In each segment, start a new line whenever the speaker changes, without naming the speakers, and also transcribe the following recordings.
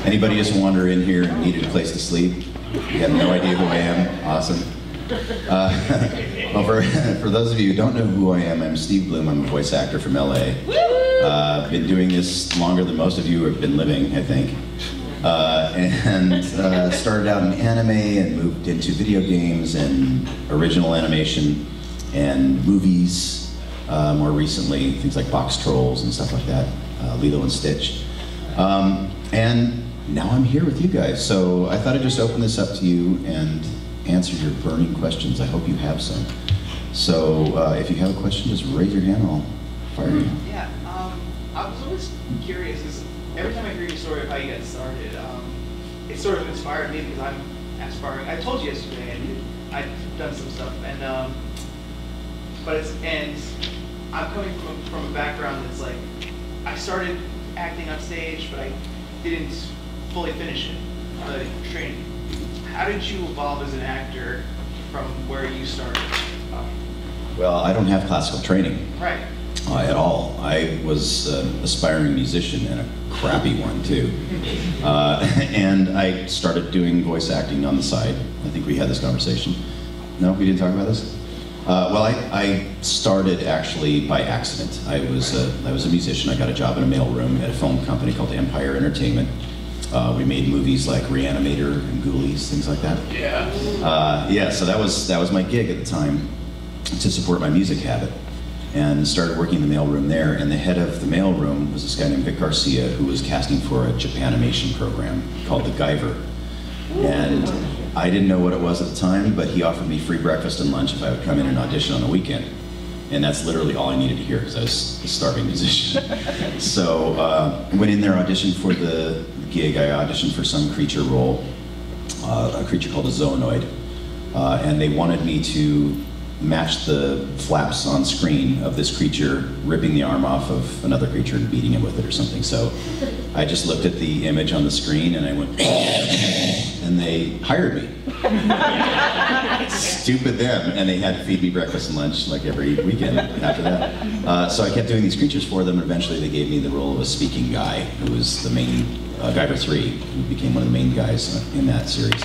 Anybody just wander in here and needed a place to sleep? You have no idea who I am? Awesome. Well, for those of you who don't know who I am, I'm Steve Blum. I'm a voice actor from LA. Been doing this longer than most of you have been living, I think. Started out in anime and moved into video games and original animation and movies. More recently, things like Box Trolls and stuff like that, Lilo and Stitch. And now I'm here with you guys, so I thought I'd just open this up to you and answer your burning questions. I hope you have some. So if you have a question, just raise your hand, I'll fire you.
Yeah, I was always curious, because every time I hear your story of how you got started, it sort of inspired me, because I'm aspiring. I told you yesterday, I've done some stuff, and I'm coming from a background that's like, I started acting on stage, but I didn't fully finish it, the training. How did you evolve as an actor from where you started?
Well, I don't have classical training.
Right.
At all. I was an aspiring musician, and a crappy one too. And I started doing voice acting on the side. I think we had this conversation. No, we didn't talk about this? Well, I started actually by accident. I was a musician. I got a job in a mailroom at a film company called Empire Entertainment. We made movies like Reanimator and Ghoulies, things like that.
Yeah.
Yeah, so that was my gig at the time to support my music habit. And started working in the mailroom there, and the head of the mailroom was this guy named Vic Garcia, who was casting for a Japanimation program called The Guyver. And I didn't know what it was at the time, but he offered me free breakfast and lunch if I would come in and audition on the weekend. And that's literally all I needed to hear, because I was a starving musician. So I went in there, auditioned for the gig. I auditioned for some creature role, a creature called a zoonoid. And they wanted me to match the flaps on screen of this creature ripping the arm off of another creature and beating him with it or something. So I just looked at the image on the screen and I went, and they hired me. Stupid them. And they had to feed me breakfast and lunch like every weekend after that. So I kept doing these creatures for them, and eventually they gave me the role of a speaking guy, who was the main, Guyver 3, who became one of the main guys in that series.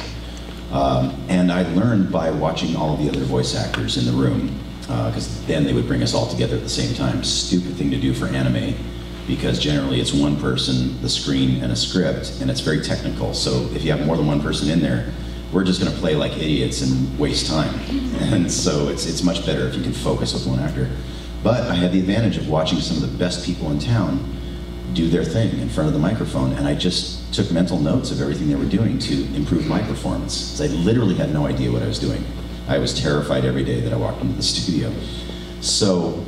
And I learned by watching all of the other voice actors in the room, because then they would bring us all together at the same time. Stupid thing to do for anime, because generally it's one person, the screen, and a script, and it's very technical. So if you have more than one person in there, we're just going to play like idiots and waste time. And so it's much better if you can focus with one actor. But I had the advantage of watching some of the best people in town do their thing in front of the microphone, and I just took mental notes of everything they were doing to improve my performance, because I literally had no idea what I was doing. I was terrified every day that I walked into the studio. So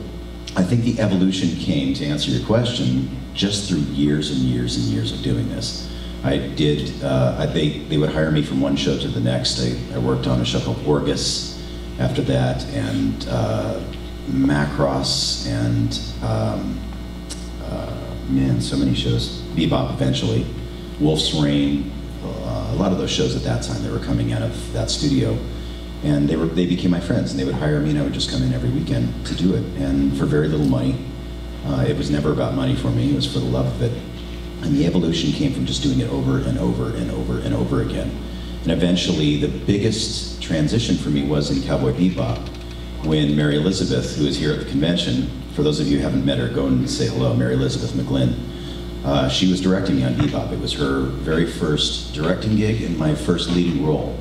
I think the evolution came, to answer your question, just through years and years and years of doing this. I did, they would hire me from one show to the next. I worked on a show called Orgus after that, and Macross, and man, so many shows. Bebop eventually, Wolf's Rain, a lot of those shows at that time, they were coming out of that studio. And they became my friends, and they would hire me, and I would just come in every weekend to do it, and for very little money. It was never about money for me, it was for the love of it. And the evolution came from just doing it over and over and over and over again. And eventually, the biggest transition for me was in Cowboy Bebop, when Mary Elizabeth, who is here at the convention, for those of you who haven't met her, go and say hello, Mary Elizabeth McGlynn. She was directing me on Bebop. It was her very first directing gig and my first leading role.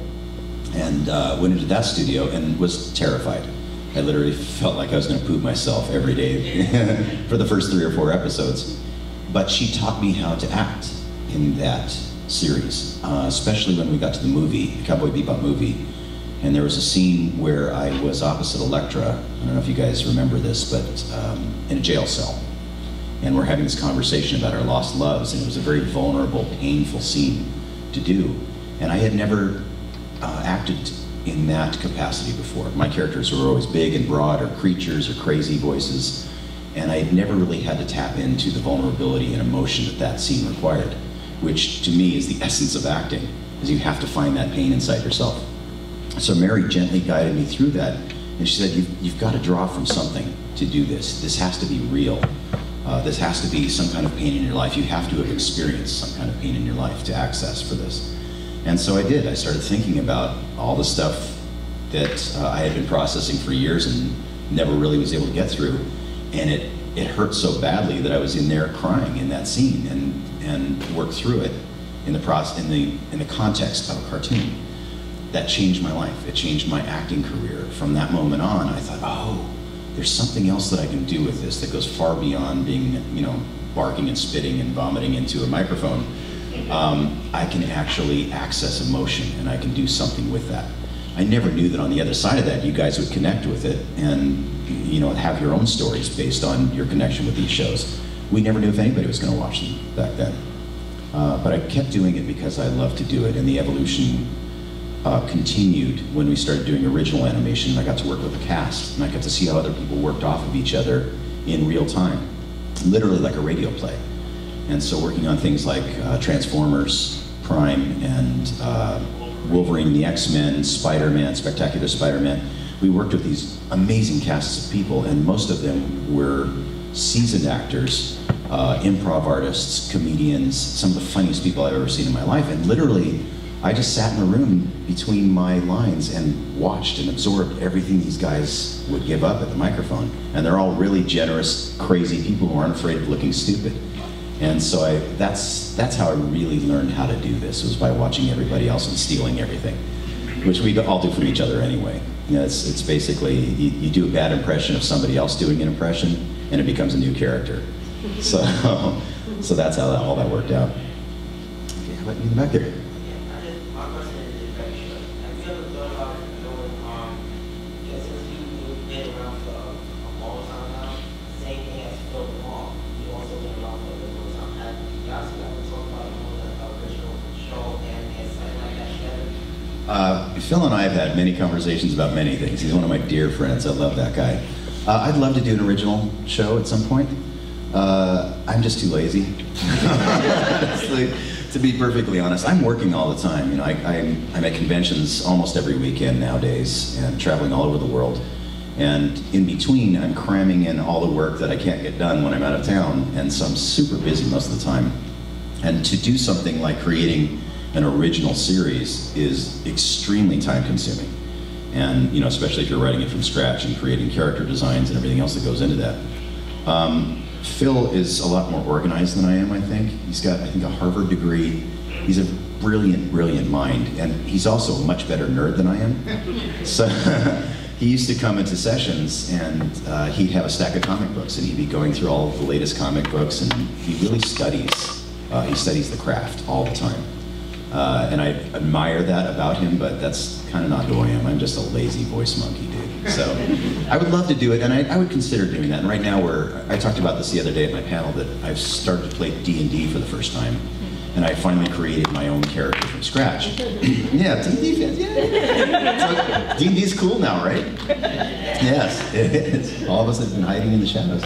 And went into that studio and was terrified. I literally felt like I was going to poop myself every day for the first 3 or 4 episodes. But she taught me how to act in that series, especially when we got to the movie, the Cowboy Bebop movie. And there was a scene where I was opposite Elektra. I don't know if you guys remember this, but in a jail cell. And we're having this conversation about our lost loves, and it was a very vulnerable, painful scene to do. And I had never acted in that capacity before. My characters were always big and broad, or creatures, or crazy voices. And I had never really had to tap into the vulnerability and emotion that that scene required, which to me is the essence of acting, is you have to find that pain inside yourself. So Mary gently guided me through that, and she said, you've got to draw from something to do this. This has to be real. This has to be some kind of pain in your life. You have to have experienced some kind of pain in your life to access for this. And so I did. I started thinking about all the stuff that I had been processing for years and never really was able to get through. And it hurt so badly that I was in there crying in that scene and worked through it in the context of a cartoon. That changed my life. It changed my acting career. From that moment on, I thought, oh, there's something else that I can do with this that goes far beyond being, barking and spitting and vomiting into a microphone. I can actually access emotion, and I can do something with that. I never knew that on the other side of that, you guys would connect with it and, have your own stories based on your connection with these shows. We never knew if anybody was going to watch them back then. But I kept doing it because I love to do it, and the evolution continued when we started doing original animation. I got to work with the cast, and I got to see how other people worked off of each other in real time, literally like a radio play. And so working on things like Transformers, Prime, and Wolverine and the X-Men, Spider-Man, Spectacular Spider-Man, we worked with these amazing casts of people, and most of them were seasoned actors, improv artists, comedians, some of the funniest people I've ever seen in my life. And literally, I just sat in a room between my lines and watched and absorbed everything these guys would give up at the microphone. And they're all really generous, crazy people who aren't afraid of looking stupid. And so that's how I really learned how to do this, was by watching everybody else and stealing everything, which we all do from each other anyway. It's basically, you do a bad impression of somebody else doing an impression, and it becomes a new character. So that's how all that worked out. Okay, how about you in the back there? Phil and I have had many conversations about many things. He's one of my dear friends. I love that guy. I'd love to do an original show at some point. I'm just too lazy. To be perfectly honest, I'm working all the time. I'm at conventions almost every weekend nowadays and traveling all over the world. And in between, I'm cramming in all the work that I can't get done when I'm out of town. And so I'm super busy most of the time. And to do something like creating an original series is extremely time consuming. And especially if you're writing it from scratch and creating character designs and everything else that goes into that. Phil is a lot more organized than I am, I think. He's got, I think, a Harvard degree. He's a brilliant, brilliant mind. And he's also a much better nerd than I am. So he used to come into sessions and he'd have a stack of comic books and he'd be going through all of the latest comic books, and he really studies. He studies the craft all the time. And I admire that about him, but that's kind of not who I am. I'm just a lazy voice monkey, dude. So I would love to do it, and I would consider doing that. And right now, I talked about this the other day at my panel, that I've started to play D&D for the first time, and I finally created my own character from scratch. Yeah, D&D fans, yeah. So, D&D's cool now, right? Yes, it is. All of us have been hiding in the shadows.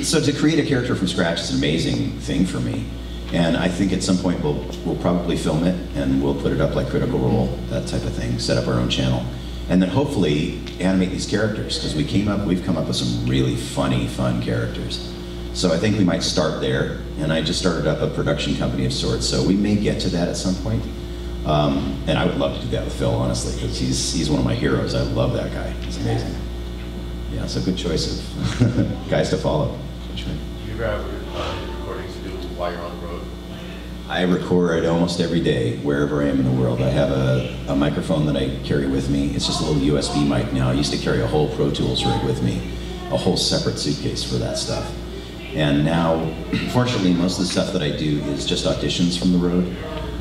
So to create a character from scratch is an amazing thing for me. And I think at some point we'll probably film it and we'll put it up like Critical Role, that type of thing, set up our own channel. And then hopefully animate these characters, because we've come up with some really funny, fun characters. So I think we might start there, and I just started up a production company of sorts, so we may get to that at some point. And I would love to do that with Phil, honestly, because he's one of my heroes. I love that guy. He's amazing. Yeah, it's a good choice of guys to follow.
Do you ever have recordings to do while you're on the road?
I record almost every day, wherever I am in the world. I have a microphone that I carry with me. It's just a little USB mic now. I used to carry a whole Pro Tools rig with me, a whole separate suitcase for that stuff. And now, fortunately, most of the stuff that I do is just auditions from the road.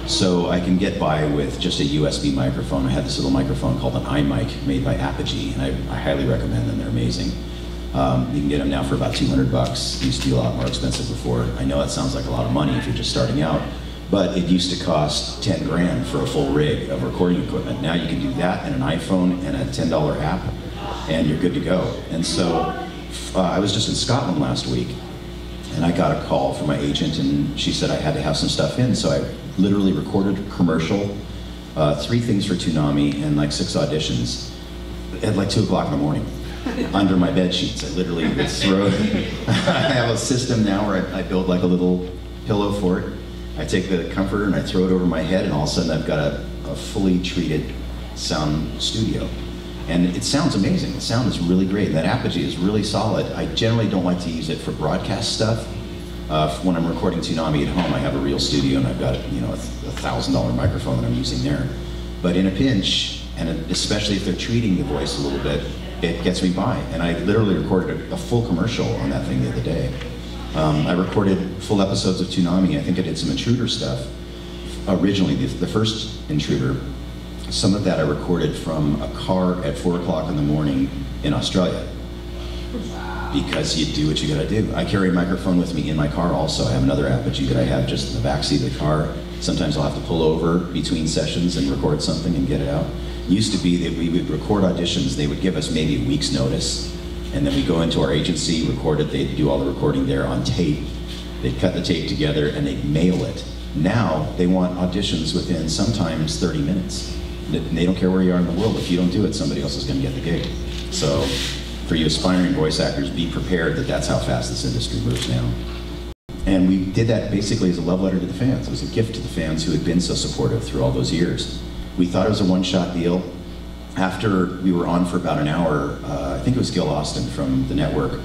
So I can get by with just a USB microphone. I have this little microphone called an iMic made by Apogee, and I highly recommend them. They're amazing. You can get them now for about $200. They used to be a lot more expensive before. I know that sounds like a lot of money if you're just starting out, but it used to cost 10 grand for a full rig of recording equipment. Now you can do that and an iPhone and a $10 app, and you're good to go. And so I was just in Scotland last week, and I got a call from my agent, and she said I had to have some stuff in, so I literally recorded a commercial, 3 things for Toonami, and like 6 auditions at like 2 o'clock in the morning. under my bed sheets. I literally would throw it. I have a system now where I build like a little pillow for it. I take the comforter and I throw it over my head, and all of a sudden I've got a fully treated sound studio. And it sounds amazing. The sound is really great. That Apogee is really solid. I generally don't like to use it for broadcast stuff. When I'm recording Toonami at home, I have a real studio and I've got, you know, a $1,000 microphone that I'm using there. But in a pinch, and especially if they're treating the voice a little bit, it gets me by. And I literally recorded a full commercial on that thing the other day. I recorded full episodes of Toonami. I think I did some Intruder stuff. Originally, the first Intruder, some of that I recorded from a car at 4 o'clock in the morning in Australia. Because you do what you gotta do. I carry a microphone with me in my car also. I have another Apogee that I have just in the backseat of the car. Sometimes I'll have to pull over between sessions and record something and get it out. It used to be that we would record auditions, they would give us maybe a week's notice, and then we go into our agency, record it, they'd do all the recording there on tape. They'd cut the tape together and they'd mail it. Now, they want auditions within sometimes 30 minutes. They don't care where you are in the world. If you don't do it, somebody else is gonna get the gig. So, for you aspiring voice actors, be prepared that that's how fast this industry moves now. And we did that basically as a love letter to the fans. It was a gift to the fans who had been so supportive through all those years. We thought it was a one-shot deal. After we were on for about an hour, I think it was Gil Austin from the network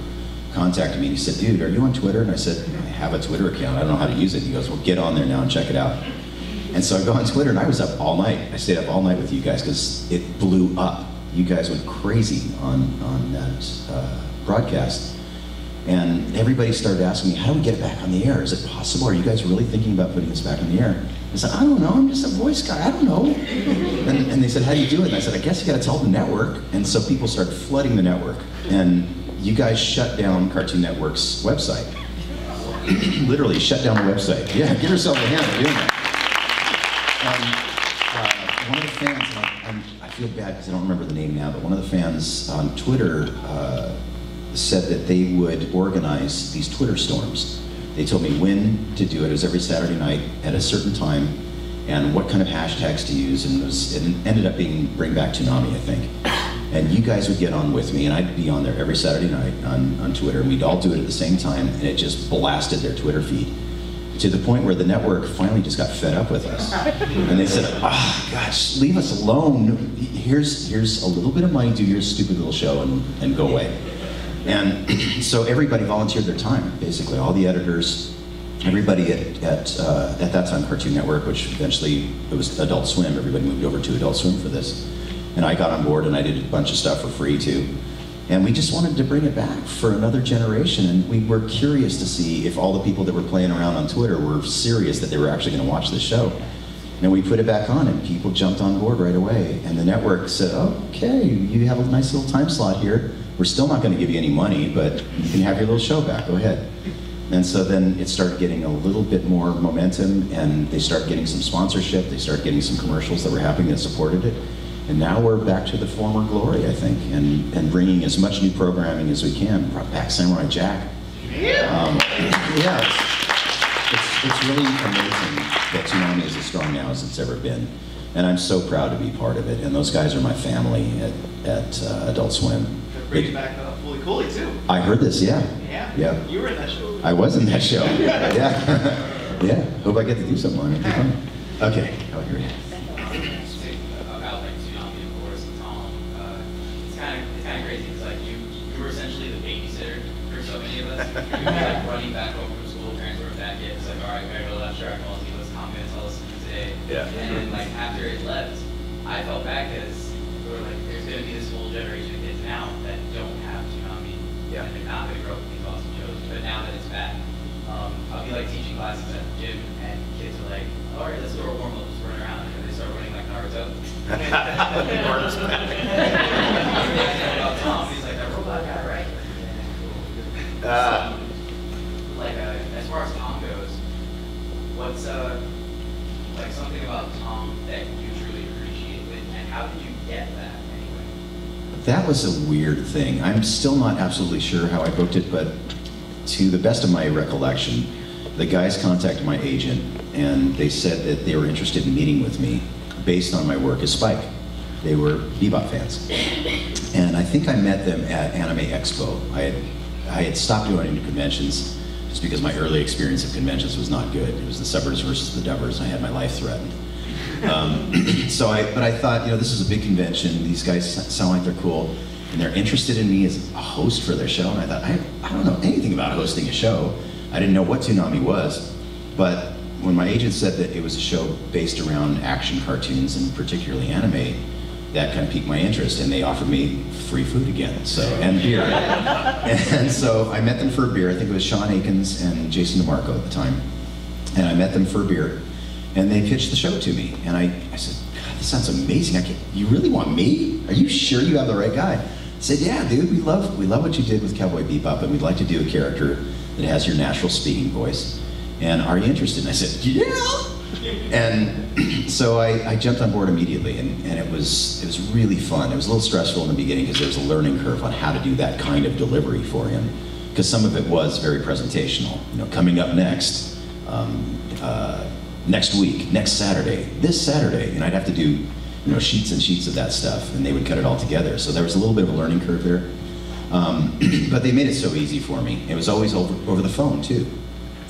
contacted me and he said, dude, are you on Twitter? And I said, I have a Twitter account, I don't know how to use it. He goes, well, get on there now and check it out. And so I go on Twitter and I was up all night. I stayed up all night with you guys because it blew up. You guys went crazy on that broadcast. And everybody started asking me, how do we get it back on the air? Is it possible? Are you guys really thinking about putting this back on the air? I said, I don't know, I'm just a voice guy, I don't know. And they said, how do you do it? And I said, I guess you gotta tell the network. And so people started flooding the network. And you guys shut down Cartoon Network's website. Literally shut down the website. Yeah, give yourself a hand for doing that. One of the fans, and I feel bad because I don't remember the name now, but one of the fans on Twitter said that they would organize these Twitter storms. They told me when to do it. It was every Saturday night at a certain time, and what kind of hashtags to use, and it ended up being Bring Back Toonami, I think. And you guys would get on with me, and I'd be on there every Saturday night on Twitter, and we'd all do it at the same time, and it just blasted their Twitter feed. To the point where the network finally just got fed up with us. And they said, oh gosh, leave us alone. Here's a little bit of money, do your stupid little show and go away. And so everybody volunteered their time, basically. All the editors, everybody at that time Cartoon Network, which eventually it was Adult Swim, everybody moved over to Adult Swim for this. And I got on board and I did a bunch of stuff for free too. And we just wanted to bring it back for another generation, and we were curious to see if all the people that were playing around on Twitter were serious that they were actually going to watch this show. And we put it back on, and people jumped on board right away. And the network said, okay, you have a nice little time slot here. We're still not going to give you any money, but you can have your little show back, go ahead. And so then it started getting a little bit more momentum, and they started getting some sponsorship, they started getting some commercials that were happening that supported it. And now we're back to the former glory, I think, and bringing as much new programming as we can. Brought back Samurai Jack. Yeah, it's really amazing that Toonami is as strong now as it's ever been. And I'm so proud to be part of it. And those guys are my family at Adult Swim.
Bringing back Fully Cooley too.
I heard this, yeah.
Yeah? You were in that show.
I was in that show, yeah. Yeah, hope I get to do something on it. Okay, oh, here we go.
You're like running back home from school, parents were back in. It's like, all right, gotta go to that track, I'll see what's comments, I'll listen to today.
Yeah.
And then like after it left, I felt bad because we were like, there's gonna be this whole generation of kids now that don't have Toonami.
Yeah.
And they're not gonna grow up with these awesome shows. But now that it's back, I'll be like teaching classes at the gym, and kids are like, all right, let's go to warm up, let's run around. And they start running like Naruto.
Mark's back.
About Tom, he's like, that robot guy, right? Like as far as Tom goes, what's like something about Tom that you truly appreciate, and how did you get that anyway?
That was a weird thing. I'm still not absolutely sure how I booked it, but to the best of my recollection, the guys contacted my agent and they said that they were interested in meeting with me based on my work as Spike. They were Bebop fans. And I think I met them at Anime Expo. I had stopped going to conventions just because my early experience of conventions was not good. It was the suburbs versus the dubbers, and I had my life threatened. But I thought, this is a big convention. These guys sound like they're cool, and they're interested in me as a host for their show. And I thought, I don't know anything about hosting a show. I didn't know what Toonami was, but when my agent said that it was a show based around action cartoons and particularly anime, that kind of piqued my interest, and they offered me free food again, and beer. And so I met them for a beer. I think it was Sean Akins and Jason DeMarco at the time. And I met them for a beer, and they pitched the show to me. And I said, God, this sounds amazing. You really want me? Are you sure you have the right guy? I said, yeah, dude, we love what you did with Cowboy Bebop, and we'd like to do a character that has your natural speaking voice. And are you interested? And I said, yeah. And so I jumped on board immediately, and it was really fun. It was a little stressful in the beginning because there was a learning curve on how to do that kind of delivery for him, because some of it was very presentational. Coming up next, next week, next Saturday, this Saturday, and I'd have to do sheets and sheets of that stuff, and they would cut it all together. So there was a little bit of a learning curve there, but they made it so easy for me. It was always over the phone too.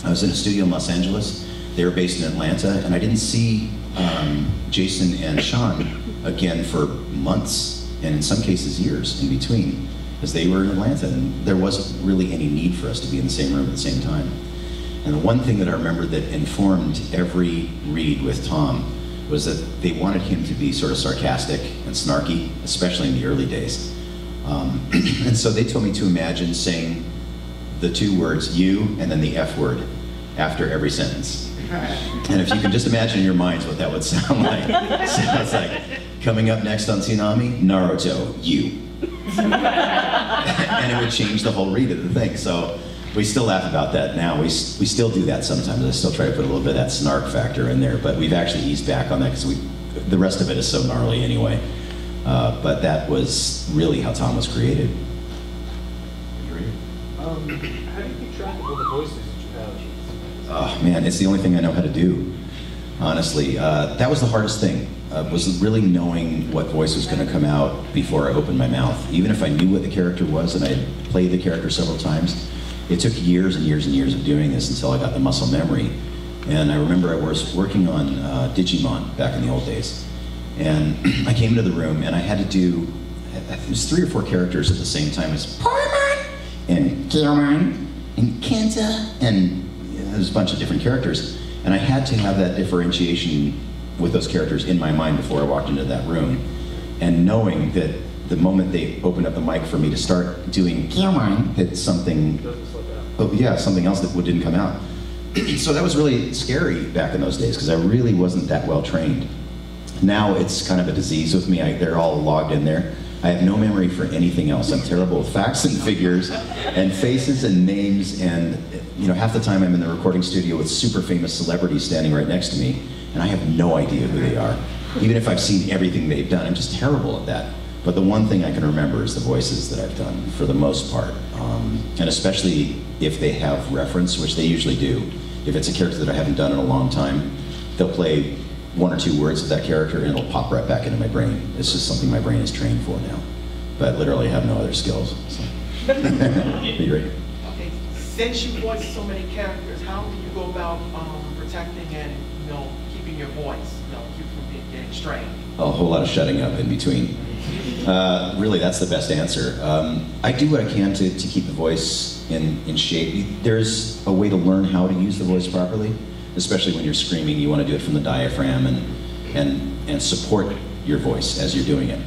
I was in a studio in Los Angeles. They were based in Atlanta, and I didn't see Jason and Sean again for months, and in some cases years in between, because they were in Atlanta, and there wasn't really any need for us to be in the same room at the same time. And the one thing that I remember that informed every read with Tom was that they wanted him to be sort of sarcastic and snarky, especially in the early days. And so they told me to imagine saying the two words, you, and then the F word after every sentence. And if you can just imagine in your minds what that would sound like. So it's like, coming up next on Toonami, Naruto, you. And it would change the whole read of the thing. So we still laugh about that now. We still do that sometimes. I still try to put a little bit of that snark factor in there, but we've actually eased back on that because the rest of it is so gnarly anyway. But that was really how Tom was created.
How do you keep track of all the voices that you have?
Oh man, it's the only thing I know how to do, honestly. That was the hardest thing, was really knowing what voice was going to come out before I opened my mouth. Even if I knew what the character was and I had played the character several times, it took years and years and years of doing this until I got the muscle memory. And I remember I was working on Digimon back in the old days. And I came into the room and I had to do, it was 3 or 4 characters at the same time. It's Paimon and Gilman and Kenta, and there's a bunch of different characters. And I had to have that differentiation with those characters in my mind before I walked into that room. And knowing that the moment they opened up the mic for me to start doing Gilman, that something, something else that didn't come out. So that was really scary back in those days because I really wasn't that well trained. Now it's kind of a disease with me. They're all logged in there. I have no memory for anything else. I'm terrible with facts and figures and faces and names, and half the time I'm in the recording studio with super famous celebrities standing right next to me, and I have no idea who they are. Even if I've seen everything they've done, I'm just terrible at that. But the one thing I can remember is the voices that I've done for the most part, and especially if they have reference, which they usually do. If it's a character that I haven't done in a long time, they'll play 1 or 2 words of that character and it'll pop right back into my brain. It's just something my brain is trained for now. But literally have no other skills. So. Be great.
Okay, since you voice so many characters, how do you go about protecting and keeping your voice, keep from getting strained?
A whole lot of shutting up in between. Really, that's the best answer. I do what I can to keep the voice in shape. There's a way to learn how to use the voice properly, especially when you're screaming. You want to do it from the diaphragm and support your voice as you're doing it.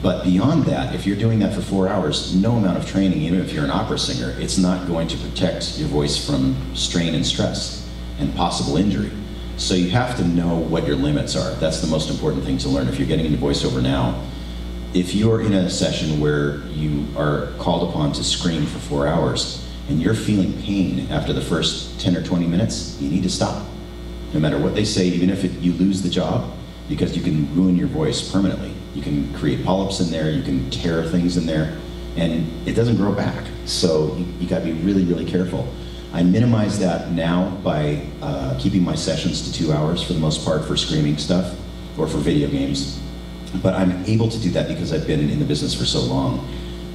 But beyond that, if you're doing that for 4 hours, no amount of training, even if you're an opera singer, it's not going to protect your voice from strain and stress and possible injury. So you have to know what your limits are. That's the most important thing to learn if you're getting into voiceover now. If you're in a session where you are called upon to scream for 4 hours and you're feeling pain after the first 10 or 20 minutes, you need to stop. No matter what they say, even if you lose the job, because you can ruin your voice permanently. You can create polyps in there, you can tear things in there, and it doesn't grow back. So you gotta be really, really careful. I minimize that now by keeping my sessions to 2 hours for the most part for screaming stuff or for video games. But I'm able to do that because I've been in the business for so long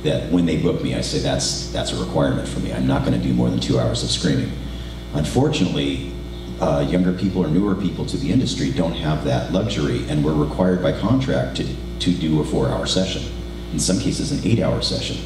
that when they book me, I say that's a requirement for me. I'm not going to do more than 2 hours of screaming. Unfortunately, younger people or newer people to the industry don't have that luxury, and we're required by contract to do a 4-hour session. In some cases, an 8-hour session.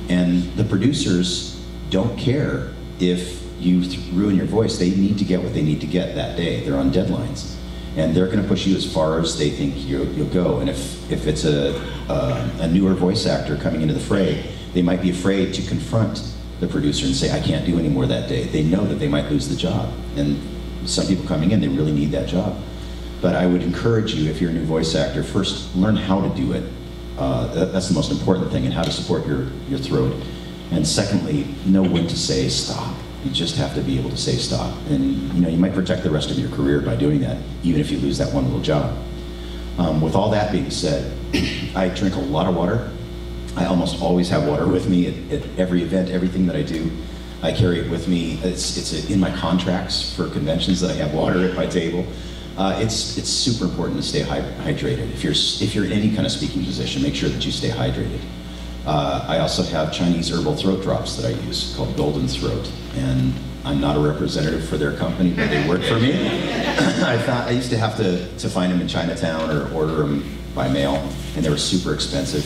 And the producers don't care if you ruin your voice. They need to get what they need to get that day. They're on deadlines. And they're going to push you as far as they think you'll go. And if it's a newer voice actor coming into the fray, they might be afraid to confront the producer and say, I can't do any more that day. They know that they might lose the job. And some people coming in, they really need that job. But I would encourage you, if you're a new voice actor, first learn how to do it. That's the most important thing, and how to support your throat. And secondly, know when to say stop. You just have to be able to say stop. And you might protect the rest of your career by doing that, even if you lose that one little job. With all that being said, I drink a lot of water. I almost always have water with me at every event, everything that I do. I carry it with me. It's in my contracts for conventions that I have water at my table. It's super important to stay hydrated. If you're in any kind of speaking position, make sure that you stay hydrated. I also have Chinese herbal throat drops that I use called Golden Throat, and I'm not a representative for their company, but they work for me. I used to have to find them in Chinatown or order them by mail, and they were super expensive.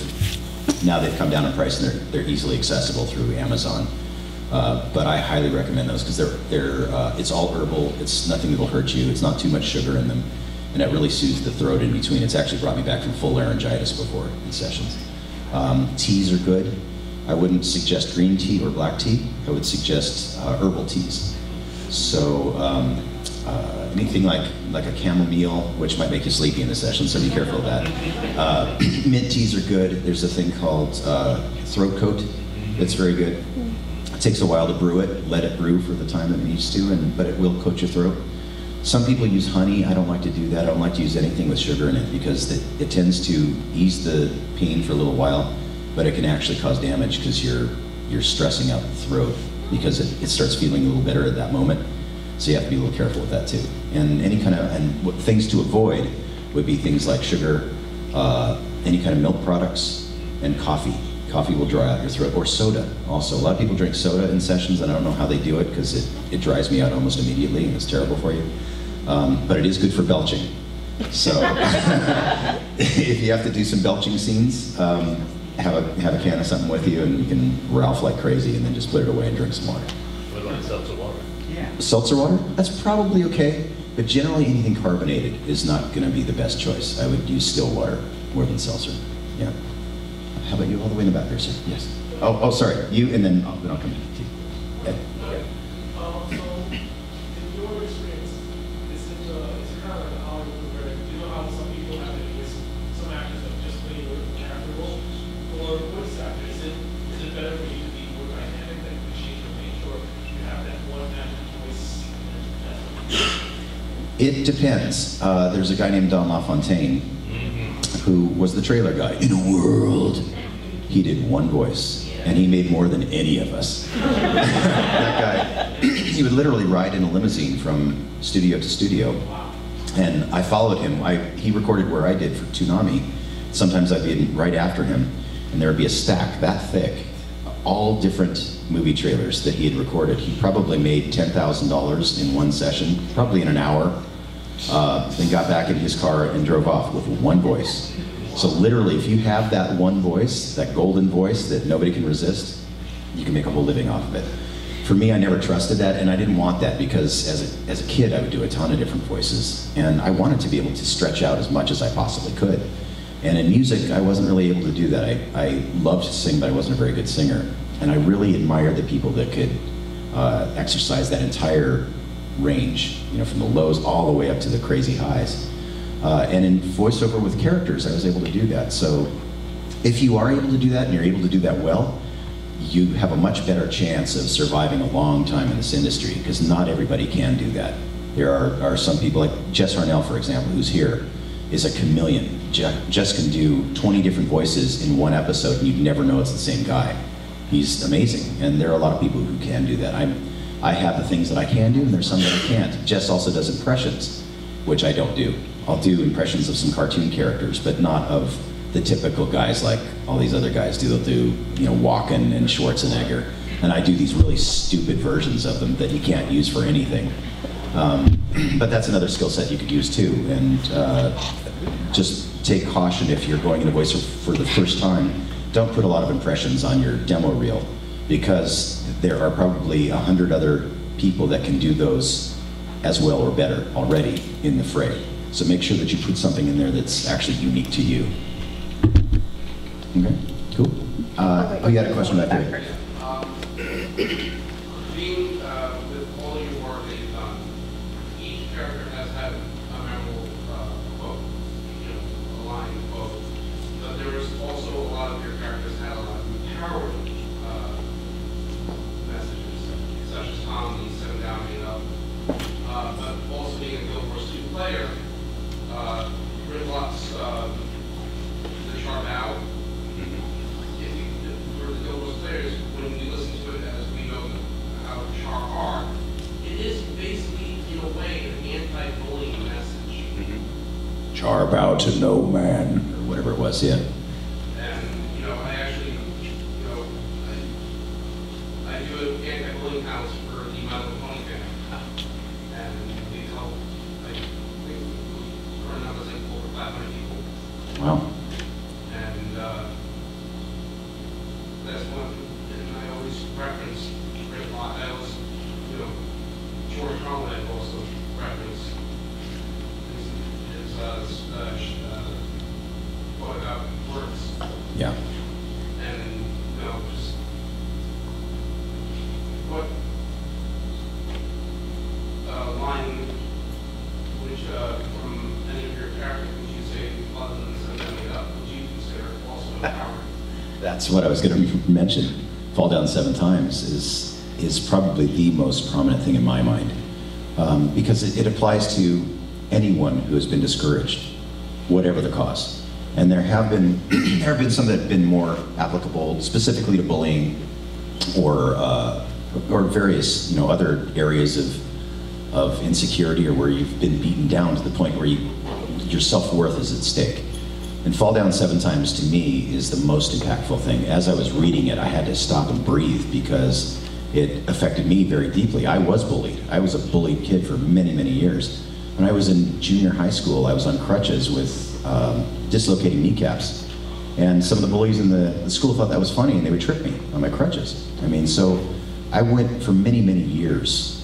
Now they've come down in price and they're easily accessible through Amazon. But I highly recommend those because it's all herbal. It's nothing that will hurt you. It's not too much sugar in them, and it really soothes the throat in between. It's actually brought me back from full laryngitis before in sessions. Teas are good. I wouldn't suggest green tea or black tea. I would suggest herbal teas. So anything like a chamomile, which might make you sleepy in the session, so be careful of that. Mint teas are good. There's a thing called throat coat that's very good. It takes a while to brew it. Let it brew for the time it needs to, but it will coat your throat. Some people use honey. I don't like to do that. I don't like to use anything with sugar in it because it tends to ease the pain for a little while, but it can actually cause damage because you're stressing out the throat because it starts feeling a little better at that moment. So you have to be a little careful with that too. And things to avoid would be things like sugar, any kind of milk products, and coffee. Coffee will dry out your throat, or soda also. A lot of people drink soda in sessions, and I don't know how they do it because it dries me out almost immediately, and it's terrible for you. But it is good for belching. So if you have to do some belching scenes, have a can of something with you, and you can Ralph like crazy, and then just put it away and drink some water.
What about seltzer water?
Yeah.
Seltzer water? That's probably okay, but generally anything carbonated is not going to be the best choice. I would use still water more than seltzer. Yeah. How about you all the way in the back there, sir? Yes. Oh, sorry. You, and then I'll come to you. Ed.
So, in your experience, is it kind of like a Hollywood where you know how some people have it with some actors that just play a character role? Or voice actor, is it better for you to be more dynamic, that you can change your range, or you have that one magic voice?
It depends. There's a guy named Don LaFontaine who was the trailer guy. In a world, he did one voice, and he made more than any of us. That guy, he would literally ride in a limousine from studio to studio, and I followed him. He recorded where I did for Toonami. Sometimes I'd be right after him, and there would be a stack that thick, all different movie trailers that he had recorded. He probably made $10,000 in one session, probably in an hour. Then got back in his car and drove off with one voice. So literally, if you have that one voice, that golden voice that nobody can resist, you can make a whole living off of it. For me, I never trusted that, and I didn't want that because as a kid, I would do a ton of different voices, and I wanted to be able to stretch out as much as I possibly could. And in music, I wasn't really able to do that. I loved to sing, but I wasn't a very good singer. And I really admired the people that could exercise that entire range, from the lows all the way up to the crazy highs. And in voiceover with characters, I was able to do that. So if you are able to do that and you're able to do that well, you have a much better chance of surviving a long time in this industry, because not everybody can do that. There are some people, like Jess Harnell, for example, who's here, is a chameleon. Jess can do 20 different voices in one episode and you'd never know it's the same guy. He's amazing, and there are a lot of people who can do that. I have the things that I can do, and there's some that I can't. Jess also does impressions, which I don't do. I'll do impressions of some cartoon characters, but not of the typical guys like all these other guys do. They'll do, you know, Walken and Schwarzenegger, and I do these really stupid versions of them that you can't use for anything. But that's another skill set you could use too, and just take caution if you're going into voiceover for the first time. Don't put a lot of impressions on your demo reel, because there are probably 100 other people that can do those as well or better already in the fray. So make sure that you put something in there that's actually unique to you. Okay, cool. Oh, you had a question back there.
Being with all your work that you've done, each character has had a memorable quote, you know, a line quote. But there was also a lot of your characters had a lot of empowering messages, such as Tom, the 7 down, 8 up. But also being a Guild Wars 2 player, Rick Lock's the Sharp Out. If you, for the Guild Wars players, when we listen to it as we know how Sharp are, it is basically, in a way, an anti-bullying message.
Char bow to no man, or whatever it was, yeah.
And, you know, I actually, you know, I do an anti-bullying house for the My Little Pony family. And we help, I think, our numbers like over 500 people.
Wow.
And that's one, and I always reference Rick Lott. I always, you know, George Carlin I also reference his quote about words.
Yeah.
And, you know, just what line which from any of your characters would you say, other than setting it up, would you consider also empowering?
That's what I was going to mention. Fall down 7 times is probably the most prominent thing in my mind, because it applies to anyone who has been discouraged, whatever the cause. And there have been some that have been more applicable specifically to bullying or various, you know, other areas of insecurity, or where you've been beaten down to the point where your self-worth is at stake. And Fall Down 7 Times to me is the most impactful thing. As I was reading it, I had to stop and breathe because it affected me very deeply. I was bullied. I was a bullied kid for many, many years. When I was in junior high school, I was on crutches with dislocating kneecaps. And some of the bullies in the school thought that was funny, and they would trip me on my crutches. I mean, so I went for many, many years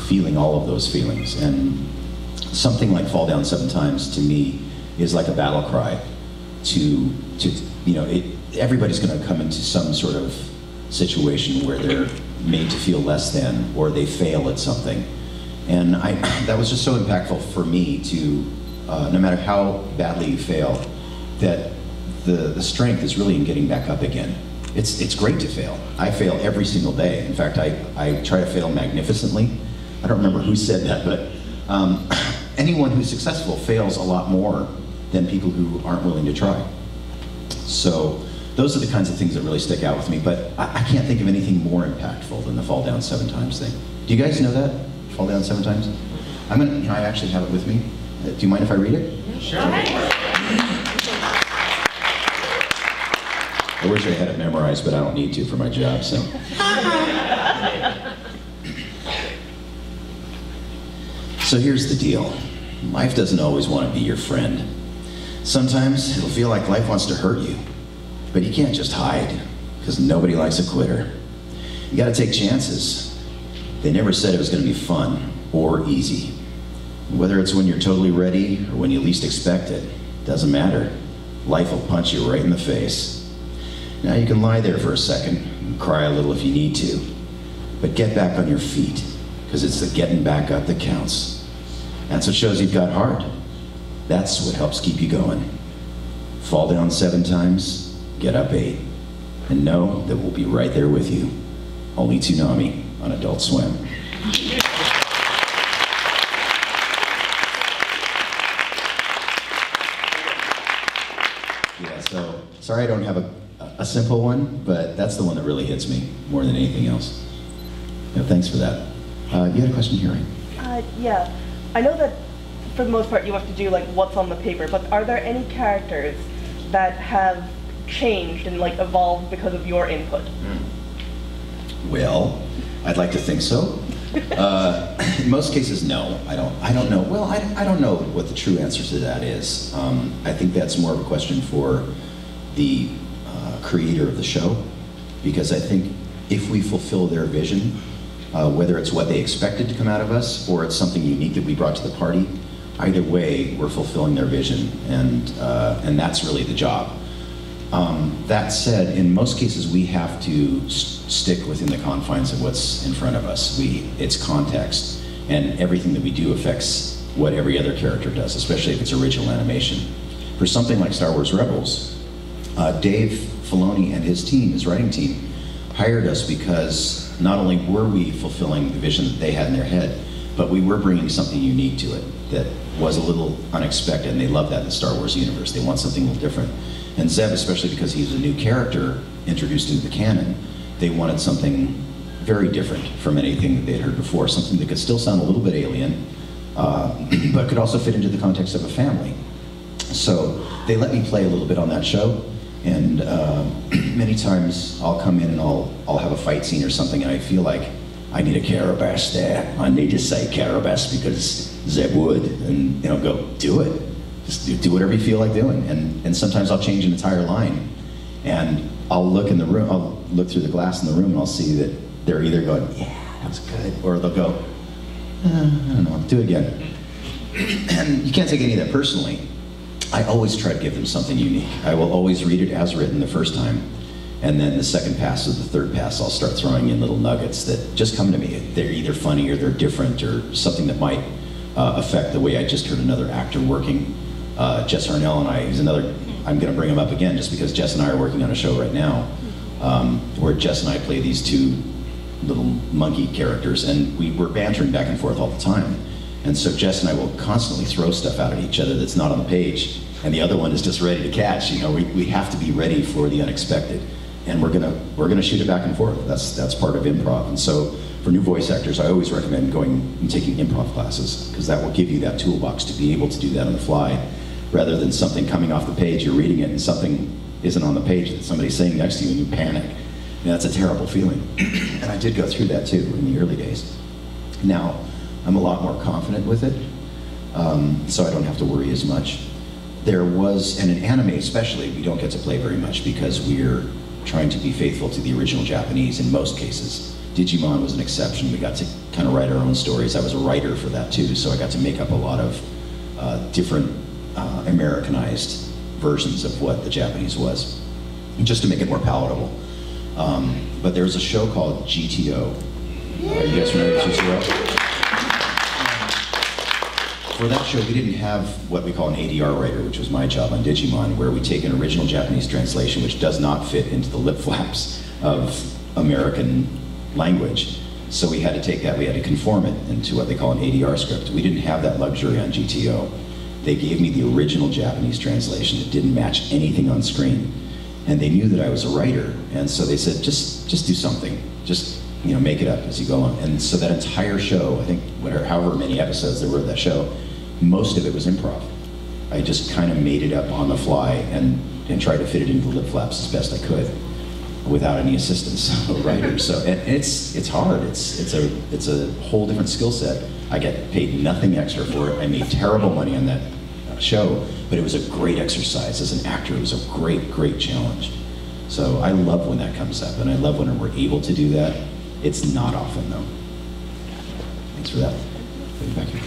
feeling all of those feelings. And something like Fall Down 7 Times to me is like a battle cry to you know, everybody's going to come into some sort of situation where they're made to feel less than, or they fail at something. And that was just so impactful for me to, no matter how badly you fail, that the strength is really in getting back up again. It's great to fail. I fail every single day. In fact, I try to fail magnificently. I don't remember who said that, but anyone who's successful fails a lot more than people who aren't willing to try. So those are the kinds of things that really stick out with me, but I can't think of anything more impactful than the Fall Down 7 Times thing. Do you guys know that? Fall Down 7 Times? I'm gonna, you know, I actually have it with me. Do you mind if I read it?
Sure.
I wish I had it memorized, but I don't need to for my job, so. So here's the deal. Life doesn't always want to be your friend. Sometimes it'll feel like life wants to hurt you, but you can't just hide, because nobody likes a quitter. You gotta take chances. They never said it was gonna be fun or easy. Whether it's when you're totally ready or when you least expect it, doesn't matter. Life will punch you right in the face. Now you can lie there for a second and cry a little if you need to, but get back on your feet, because it's the getting back up that counts. That's what shows you've got heart. That's what helps keep you going. Fall down 7 times, get up 8, and know that we'll be right there with you. Only Toonami on Adult Swim. Yeah, so sorry I don't have a simple one, but that's the one that really hits me more than anything else. Yeah, thanks for that. You had a question here, right?
Yeah. I know that for the most part, you have to do like what's on the paper, but are there any characters that have changed and like evolved because of your input?
Well, I'd like to think so. In most cases, no. I don't know. Well, I don't know what the true answer to that is. I think that's more of a question for the creator of the show, because I think if we fulfill their vision, whether it's what they expected to come out of us or it's something unique that we brought to the party, either way, we're fulfilling their vision, and that's really the job. That said, in most cases, we have to stick within the confines of what's in front of us. It's context, and everything that we do affects what every other character does, especially if it's original animation. For something like Star Wars Rebels, Dave Filoni and his team, his writing team, hired us because not only were we fulfilling the vision that they had in their head, but we were bringing something unique to it that was a little unexpected, and they love that in the Star Wars universe. They want something a little different. And Zeb, especially because he's a new character introduced into the canon, they wanted something very different from anything that they had heard before, something that could still sound a little bit alien, but could also fit into the context of a family. So they let me play a little bit on that show, and many times I'll come in and I'll have a fight scene or something, and I feel like I need a Carabas there. I need to say Carabas because Zeb would, and go, do it. Just do whatever you feel like doing. And sometimes I'll change an entire line, and I'll look in the room, I'll look through the glass in the room, and I'll see that they're either going, yeah, that was good, or they'll go, I don't know, do it again. And you can't take any of that personally. I always try to give them something unique. I will always read it as written the first time, and then the second pass or the third pass, I'll start throwing in little nuggets that just come to me. They're either funny or they're different or something that might affect the way I just heard another actor working. Jess Harnell and I, he's another, I'm gonna bring him up again just because Jess and I are working on a show right now where Jess and I play these two little monkey characters, and we're bantering back and forth all the time. And so Jess and I will constantly throw stuff out at each other that's not on the page, and the other one is just ready to catch. We have to be ready for the unexpected, and we're gonna shoot it back and forth. That's part of improv. And so for new voice actors, I always recommend going and taking improv classes, because that will give you that toolbox to be able to do that on the fly, rather than something coming off the page, you're reading it, and something isn't on the page that somebody's saying next to you, and you panic. And that's a terrible feeling. And I did go through that too in the early days. Now, I'm a lot more confident with it, so I don't have to worry as much. There was, and in anime especially, we don't get to play very much because we're trying to be faithful to the original Japanese in most cases. Digimon was an exception. We got to kind of write our own stories. I was a writer for that too, so I got to make up a lot of different Americanized versions of what the Japanese was, just to make it more palatable. But there was a show called GTO. You guys remember GTO? For that show, we didn't have what we call an ADR writer, which was my job on Digimon, where we take an original Japanese translation, which does not fit into the lip flaps of American language. So we had to take that, we had to conform it into what they call an ADR script. We didn't have that luxury on GTO. They gave me the original Japanese translation that didn't match anything on screen. And they knew that I was a writer, and so they said, just do something. Just make it up as you go on. And so that entire show, I think however many episodes there were of that show, most of it was improv. I just kind of made it up on the fly and tried to fit it into the lip flaps as best I could without any assistance of a writer. So it's hard. It's a whole different skill set. I get paid nothing extra for it. I made terrible money on that show, but it was a great exercise as an actor. It was a great challenge. So I love when that comes up, and I love when we're able to do that. It's not often though. Thanks for that. Back here.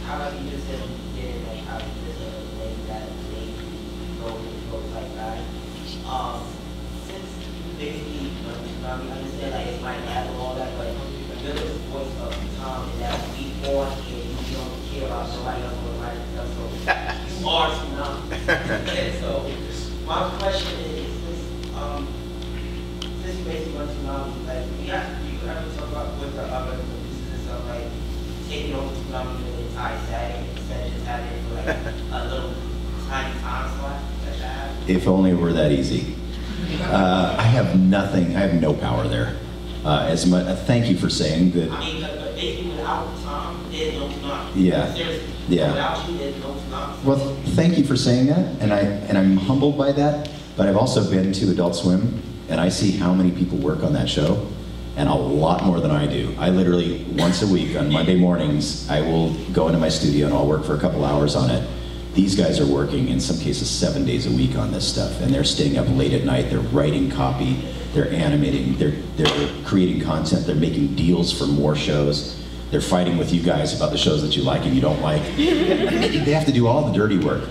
How about you just did like how you just made that big goes like that? Since you basically understand like it's my dad and all that, but you're the voice of Tom, and that we born here, you don't care about somebody else or writing stuff, so you are Toonami. And so my question is this, since you basically went to Toonami, like you ever talk about with the other producers and stuff, like taking over Toonami for the entire Saturday instead of just having it for like a little tiny time slot that you have?
If only it were that easy. I have no power there. Thank you for saying that.
I mean, but basically without Tom, there's no Toonami.
Yeah.
Seriously.
Yeah.
Without you, there's no Toonami.
Well, thank you for saying that, and I'm humbled by that. But I've also been to Adult Swim, and I see how many people work on that show, and a lot more than I do. I literally, once a week on Monday mornings, I will go into my studio and I'll work for a couple hours on it. These guys are working, in some cases, 7 days a week on this stuff, and they're staying up late at night, they're writing copy, they're animating, they're creating content, they're making deals for more shows, they're fighting with you guys about the shows that you like and you don't like. They have to do all the dirty work.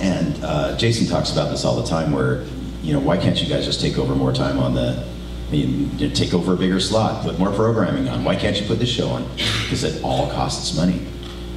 And Jason talks about this all the time, where, you know, why can't you guys just take over more time on take over a bigger slot, put more programming on? Why can't you put this show on? Because it all costs money.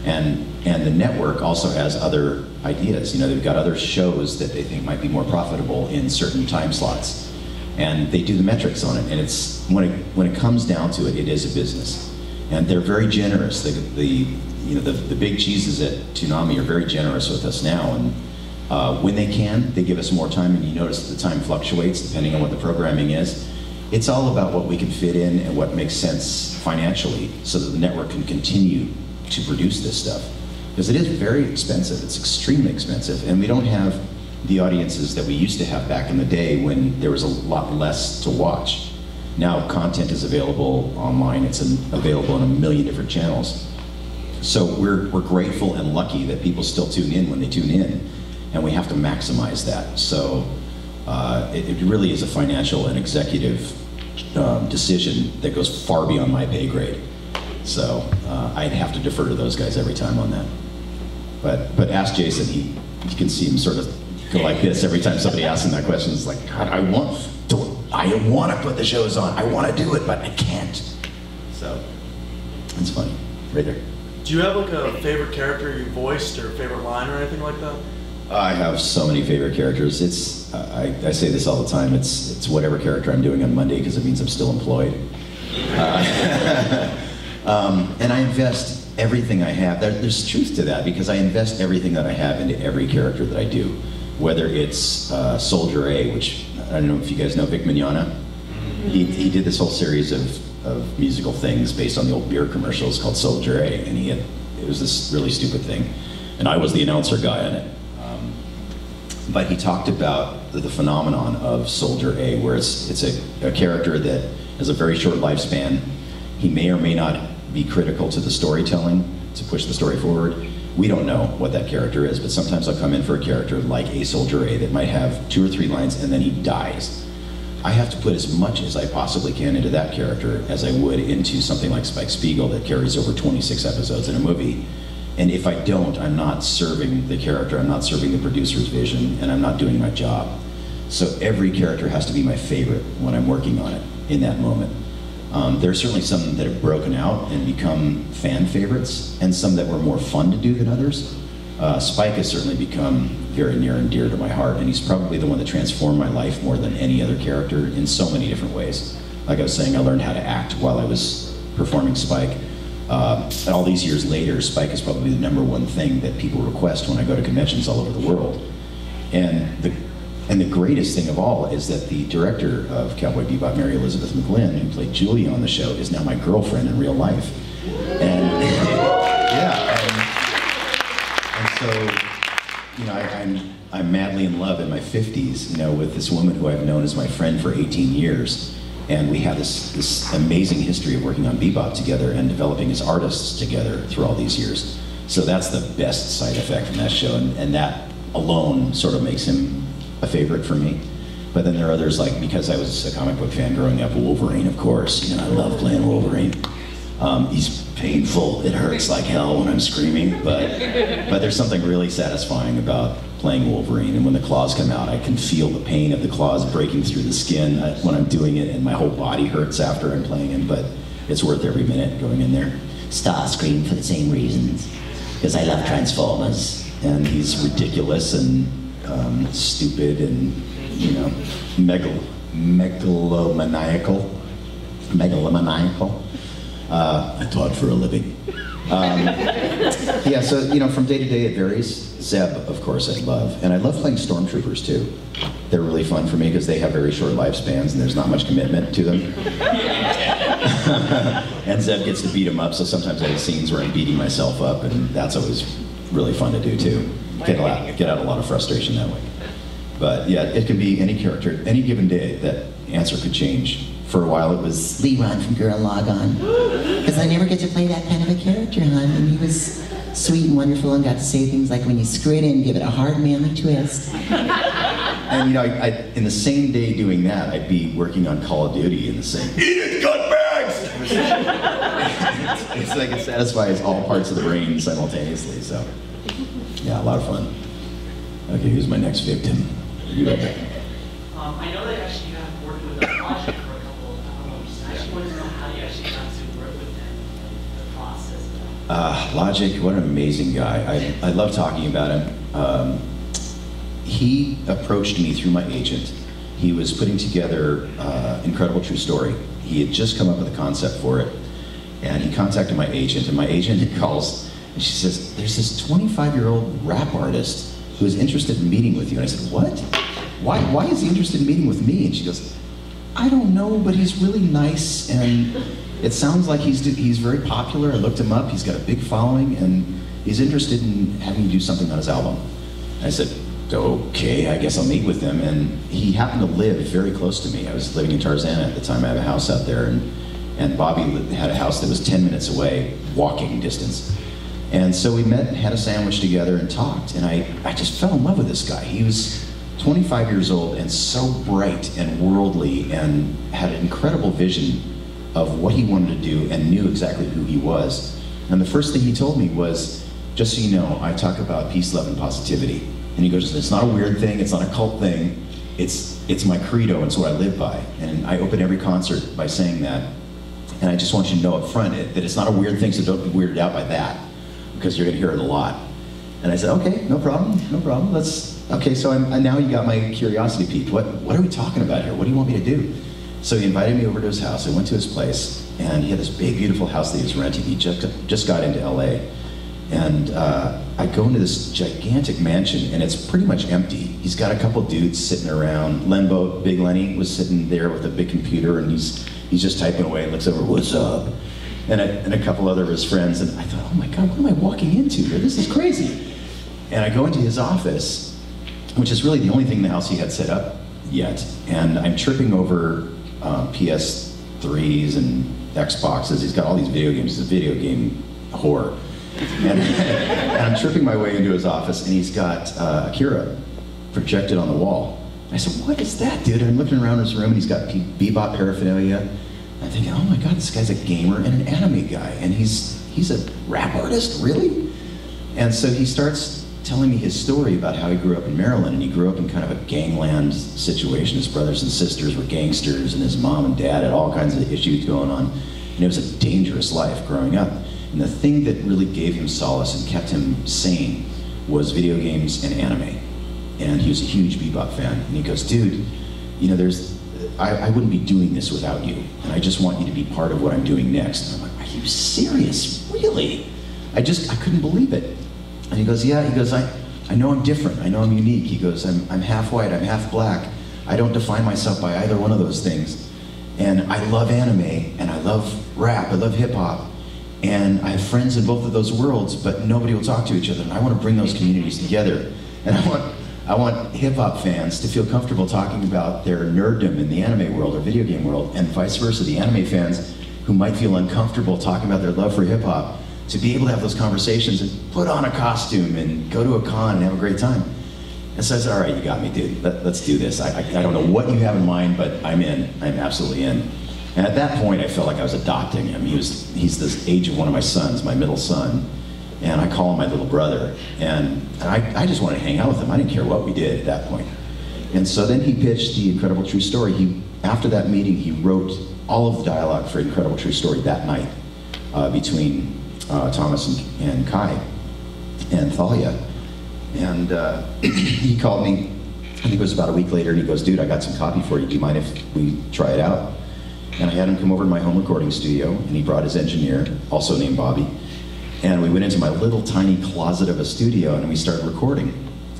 And the network also has other ideas. You know, they've got other shows that they think might be more profitable in certain time slots, and they do the metrics on it. And it's when it comes down to it, it is a business, and they're very generous. The big cheeses at Toonami are very generous with us now, and when they can, they give us more time. And you notice that the time fluctuates depending on what the programming is. It's all about what we can fit in and what makes sense financially, so that the network can continue to produce this stuff, because it is very expensive. It's extremely expensive, and we don't have the audiences that we used to have back in the day when there was a lot less to watch. Now content is available online. It's available on a million different channels. So we're grateful and lucky that people still tune in when they tune in, and we have to maximize that. So it really is a financial and executive decision that goes far beyond my pay grade. So I'd have to defer to those guys every time on that. But ask Jason, you can see him sort of go like this every time somebody asks him that question. It's like, God, I want to put the shows on. I want to do it, but I can't. So it's funny, right there.
Do you have like a favorite character you voiced or a favorite line or anything like that?
I have so many favorite characters. It's I say this all the time. It's whatever character I'm doing on Monday, because it means I'm still employed. And I invest everything I have. There's truth to that, because I invest everything that I have into every character that I do. Whether it's Soldier A, which I don't know if you guys know Vic Mignogna. He did this whole series of musical things based on the old beer commercials called Soldier A, and it was this really stupid thing, and I was the announcer guy on it. But he talked about the phenomenon of Soldier A, where it's a character that has a very short lifespan. He may or may not be critical to the storytelling to push the story forward. We don't know what that character is, but sometimes I'll come in for a character like a Soldier A that might have 2 or 3 lines and then he dies. I have to put as much as I possibly can into that character as I would into something like Spike Spiegel that carries over 26 episodes in a movie. And if I don't, I'm not serving the character, I'm not serving the producer's vision, and I'm not doing my job. So every character has to be my favorite when I'm working on it in that moment. There are certainly some that have broken out and become fan favorites, and some that were more fun to do than others. Spike has certainly become very near and dear to my heart, and he's probably the one that transformed my life more than any other character in so many different ways. Like I was saying, I learned how to act while I was performing Spike. And all these years later, Spike is probably the #1 thing that people request when I go to conventions all over the world. And the greatest thing of all is that the director of Cowboy Bebop, Mary Elizabeth McGlynn, who played Julie on the show, is now my girlfriend in real life. And yeah, and so, you know, I'm madly in love in my 50s, you know, with this woman who I've known as my friend for 18 years. And we have this amazing history of working on Bebop together and developing as artists together through all these years. So that's the best side effect from that show, and that alone sort of makes him a favorite for me. But then there are others, like, because I was a comic book fan growing up, Wolverine, of course. You know, I love playing Wolverine. He's painful. It hurts like hell when I'm screaming, but there's something really satisfying about playing Wolverine, and when the claws come out, I can feel the pain of the claws breaking through the skin when I'm doing it, and my whole body hurts after I'm playing him, but it's worth every minute going in there. Starscream for the same reasons, because I love Transformers, and he's ridiculous and stupid and, you know, megalomaniacal. I taught for a living. Yeah, so, you know, from day to day it varies. Zeb, of course, I love. And I love playing Stormtroopers, too. They're really fun for me because they have very short lifespans and there's not much commitment to them. And Zeb gets to beat them up, so sometimes I have scenes where I'm beating myself up, and that's always really fun to do, too. Get out a lot of frustration that way. But yeah, it can be any character. Any given day, that answer could change. For a while it was Leron from Girl Log On. Because I never get to play that kind of a character, hon. And he was sweet and wonderful and got to say things like, when you screw it in, give it a hard manly twist. And you know, in the same day doing that, I'd be working on Call of Duty in the same, eat it, gutbags! It's like it satisfies all parts of the brain simultaneously, so. Yeah, a lot of fun. Okay, who's my next victim? You go back.
I know that actually you have worked with Logic for a couple of albums. I actually wanted to know how you actually got to work with him, the process.
Logic, what an amazing guy. I love talking about him. He approached me through my agent. He was putting together Incredible True Story. He had just come up with a concept for it, and he contacted my agent, and my agent calls, and she says, there's this 25-year-old rap artist who is interested in meeting with you. And I said, what? Why is he interested in meeting with me? And she goes, I don't know, but he's really nice, and it sounds like he's very popular. I looked him up, he's got a big following, and he's interested in having you do something on his album. I said, okay, I guess I'll meet with him. And he happened to live very close to me. I was living in Tarzana at the time. I have a house out there, and Bobby had a house that was 10 minutes away, walking distance. And so we met and had a sandwich together and talked, and I just fell in love with this guy. He was 25 years old and so bright and worldly and had an incredible vision of what he wanted to do and knew exactly who he was. And the first thing he told me was, just so you know, I talk about peace, love, and positivity. And he goes, it's not a weird thing, it's not a cult thing, it's my credo, it's what I live by. And I open every concert by saying that. And I just want you to know up front that it's not a weird thing, so don't be weirded out by that, because you're gonna hear it a lot. And I said, okay, no problem, no problem. Okay, so now you got my curiosity piqued. What are we talking about here? What do you want me to do? So he invited me over to his house. I went to his place, and he had this big, beautiful house that he was renting. He just got into LA. And I go into this gigantic mansion, and it's pretty much empty. He's got a couple dudes sitting around. Lenbo, Big Lenny, was sitting there with a big computer, and he's just typing away and looks over, what's up? And a couple other of his friends, and I thought, oh my God, what am I walking into here? This is crazy. And I go into his office, which is really the only thing in the house he had set up yet. And I'm tripping over PS3s and Xboxes. He's got all these video games. He's a video game whore. And I'm tripping my way into his office, and he's got Akira projected on the wall. I said, what is that, dude? I'm looking around his room, and he's got Bebop paraphernalia. I'm thinking, oh my God, this guy's a gamer and an anime guy, and he's a rap artist, really? And so he starts telling me his story about how he grew up in Maryland, and he grew up in kind of a gangland situation. His brothers and sisters were gangsters, and his mom and dad had all kinds of issues going on, and it was a dangerous life growing up. And the thing that really gave him solace and kept him sane was video games and anime. And he was a huge Bebop fan, and he goes, dude, you know, I wouldn't be doing this without you, and I just want you to be part of what I'm doing next. And I'm like, are you serious? Really? I couldn't believe it. And he goes, yeah, he goes, I know I'm different, I know I'm unique. He goes, I'm half white, I'm half black. I don't define myself by either one of those things. And I love anime, and I love rap, I love hip hop. And I have friends in both of those worlds, but nobody will talk to each other. And I want to bring those communities together. And I want hip hop fans to feel comfortable talking about their nerddom in the anime world or video game world, and vice versa, the anime fans who might feel uncomfortable talking about their love for hip hop, to be able to have those conversations and put on a costume and go to a con and have a great time. And so I said, all right, you got me, dude. Let's do this. I don't know what you have in mind, but I'm in. I'm absolutely in. And at that point, I felt like I was adopting him. He's the age of one of my sons, my middle son. And I call him my little brother. And I just wanted to hang out with him. I didn't care what we did at that point. And so then he pitched the Incredible True Story. After that meeting, he wrote all of the dialogue for Incredible True Story that night between Thomas and Kai and Thalia. And he called me, I think it was about a week later, and he goes, dude, I got some copy for you. Do you mind if we try it out? And I had him come over to my home recording studio, and he brought his engineer, also named Bobby. And we went into my little tiny closet of a studio and we started recording.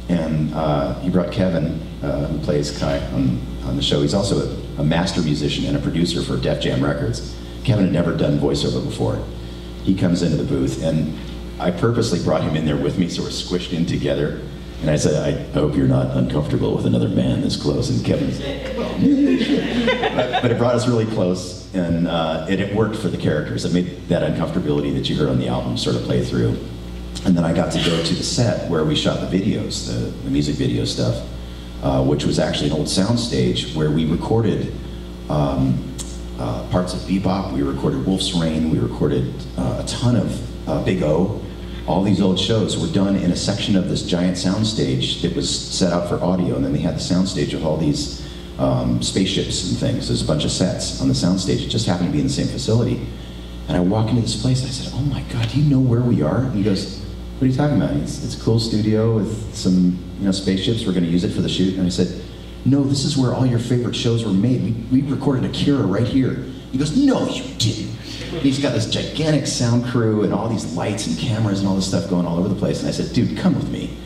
And he brought Kevin, who plays Kai on the show. He's also a master musician and a producer for Def Jam Records. Kevin had never done voiceover before. He comes into the booth, and I purposely brought him in there with me so we're squished in together. And I said, I hope you're not uncomfortable with another man this close. And Kevin's, but it brought us really close, and it worked for the characters. It made that uncomfortability that you heard on the album sort of play through. And then I got to go to the set where we shot the videos, the music video stuff, which was actually an old sound stage where we recorded parts of Bebop, we recorded Wolf's Rain, we recorded a ton of Big O. All these old shows were done in a section of this giant sound stage that was set out for audio, and then they had the sound stage with all these spaceships and things. There's a bunch of sets on the sound stage. It just happened to be in the same facility. And I walk into this place and I said, oh my God, do you know where we are? And he goes, what are you talking about? It's a cool studio with some spaceships. We're going to use it for the shoot. And I said, no, this is where all your favorite shows were made. We recorded Akira right here. He goes, no, you didn't. He's got this gigantic sound crew and all these lights and cameras and all this stuff going all over the place. And I said, dude, come with me.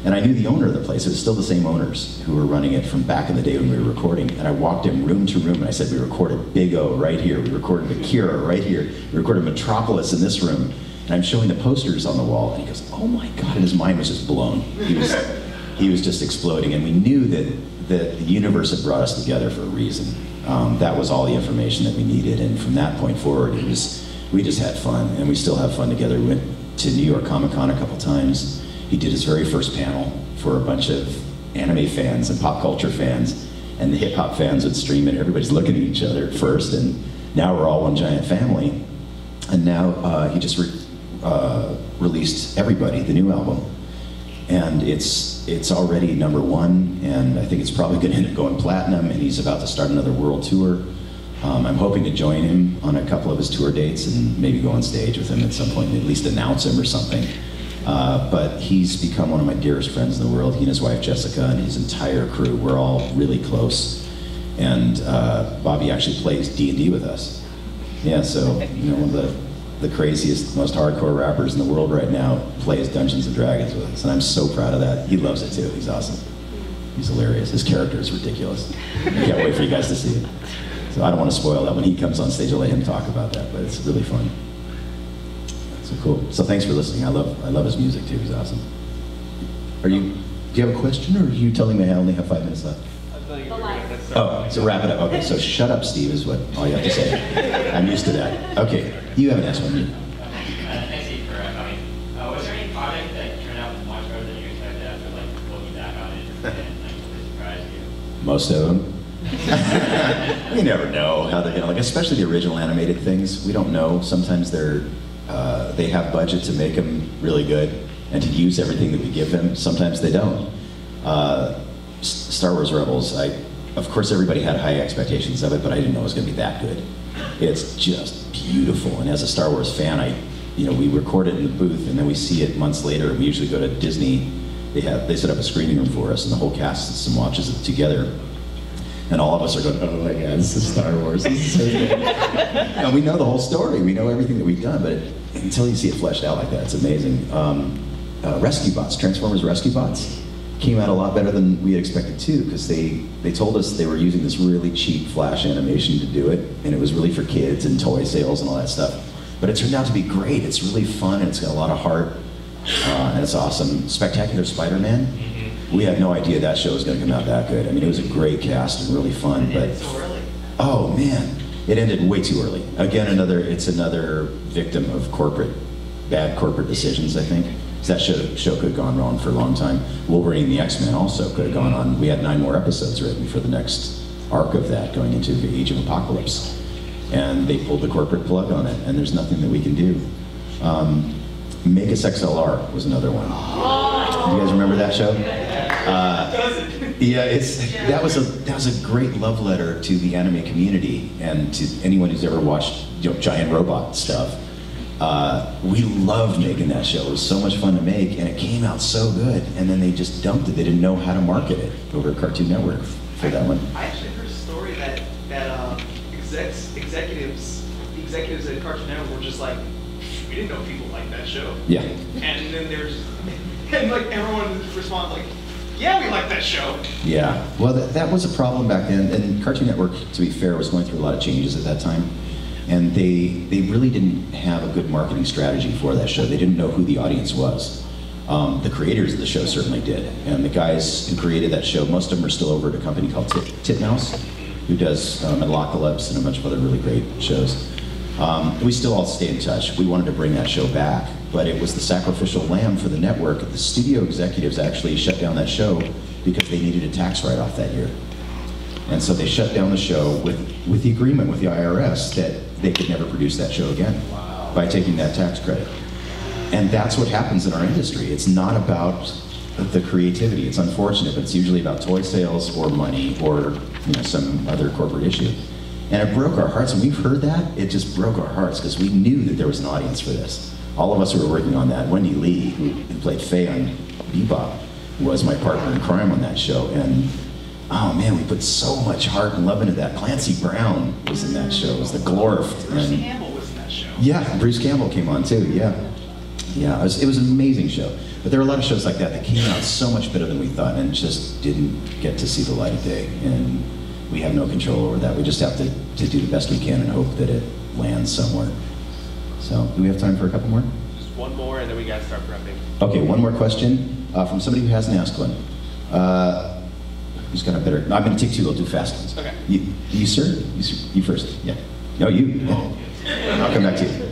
And I knew the owner of the place. It was still the same owners who were running it from back in the day when we were recording. And I walked in room to room and I said, we recorded Big O right here. We recorded Akira right here. We recorded Metropolis in this room. And I'm showing the posters on the wall. And he goes, oh my God. And his mind was just blown. He was just exploding. And we knew that the universe had brought us together for a reason. That was all the information that we needed. And from that point forward, we just had fun. And we still have fun together. We went to New York Comic Con a couple times. He did his very first panel for a bunch of anime fans and pop culture fans, and the hip hop fans would stream it. Everybody's looking at each other at first, and now we're all one giant family. And now he just released Everybody, the new album, and it's already #1, and I think it's probably going to end up going platinum. And he's about to start another world tour. I'm hoping to join him on a couple of his tour dates and maybe go on stage with him at some point, and at least announce him or something. But he's become one of my dearest friends in the world. He and his wife Jessica and his entire crew, we're all really close. And Bobby actually plays D&D with us. Yeah, so one of the craziest, most hardcore rappers in the world right now plays Dungeons and Dragons with us. And I'm so proud of that. He loves it too. He's awesome. He's hilarious. His character is ridiculous. I can't wait for you guys to see it. So I don't want to spoil that. When he comes on stage, I'll let him talk about that, but it's really fun. So cool. So thanks for listening. I love his music too. He's awesome. Do you have a question, or are you telling me I only have 5 minutes left? Oh, so wrap it up. Okay, so shut up, Steve, is what all you have to say. I'm used to that. Okay, you have an next one.
Thanks, Steve, for coming. Was there any project that turned out much better than you expected after looking back on it and really surprised you?
Most of them. We never know how they're gonna especially the original animated things. We don't know. Sometimes they have budget to make them really good and to use everything that we give them. Sometimes they don't. Star Wars Rebels, of course everybody had high expectations of it, but I didn't know it was going to be that good. It's just beautiful, and as a Star Wars fan, we record it in the booth, and then we see it months later. We usually go to Disney. They set up a screening room for us, and the whole cast sits and watches it together. And all of us are going, oh my God, this is Star Wars. This is so good. And we know the whole story. We know everything that we've done, but until you see it fleshed out like that, it's amazing. Rescue Bots, Transformers Rescue Bots, came out a lot better than we had expected too, because they told us they were using this really cheap Flash animation to do it, and it was really for kids and toy sales and all that stuff. But it turned out to be great. It's really fun, and it's got a lot of heart, and it's awesome. Spectacular Spider-Man. We had no idea that show was going to come out that good. I mean, it was a great cast and really fun, but
so early.
Oh man, it ended way too early. Again, it's another victim of bad corporate decisions, I think. That show could have gone wrong for a long time. Wolverine and the X-Men also could have gone on. We had 9 more episodes written for the next arc of that, going into the Age of Apocalypse. And they pulled the corporate plug on it, and there's nothing that we can do. Megas XLR was another one. You guys remember that show? Yeah, that was a great love letter to the anime community and to anyone who's ever watched giant robot stuff. We loved making that show. It was so much fun to make, and it came out so good. And then they just dumped it. They didn't know how to market it over at Cartoon Network for that one.
I actually heard a story that executives at Cartoon Network were just like, we didn't know people liked that show.
Yeah.
And then and like everyone responds like, yeah, we like that show.
Yeah. Well, that was a problem back then. And Cartoon Network, to be fair, was going through a lot of changes at that time. And they really didn't have a good marketing strategy for that show. They didn't know who the audience was. The creators of the show certainly did. And the guys who created that show, most of them are still over at a company called Titmouse, who does Metalocalypse and a bunch of other really great shows. We still all stay in touch. We wanted to bring that show back, but it was the sacrificial lamb for the network. The studio executives actually shut down that show because they needed a tax write-off that year. And so they shut down the show with the agreement with the IRS that they could never produce that show again by taking that tax credit. And that's what happens in our industry. It's not about the creativity. It's unfortunate, but it's usually about toy sales or money or some other corporate issue. And it broke our hearts. When we've heard that, it just broke our hearts because we knew that there was an audience for this. All of us who were working on that, Wendy Lee, who played Faye on Bebop, was my partner in crime on that show. And oh man, we put so much heart and love into that. Clancy Brown was in that show. It was the Glorf.
Bruce Campbell was in that show.
Yeah, Bruce Campbell came on too, yeah. Yeah, it was an amazing show. But there were a lot of shows like that came out so much better than we thought and just didn't get to see the light of day. And we have no control over that. We just have to do the best we can and hope that it lands somewhere. So, do we have time for a couple more?
Just one more and then we gotta start prepping.
Okay, one more question from somebody who hasn't asked one. Who's got a better, no, I'm gonna take two, I'll do fast ones. Okay. You sir? You first, yeah. No, you. Yeah. I'll come back to you.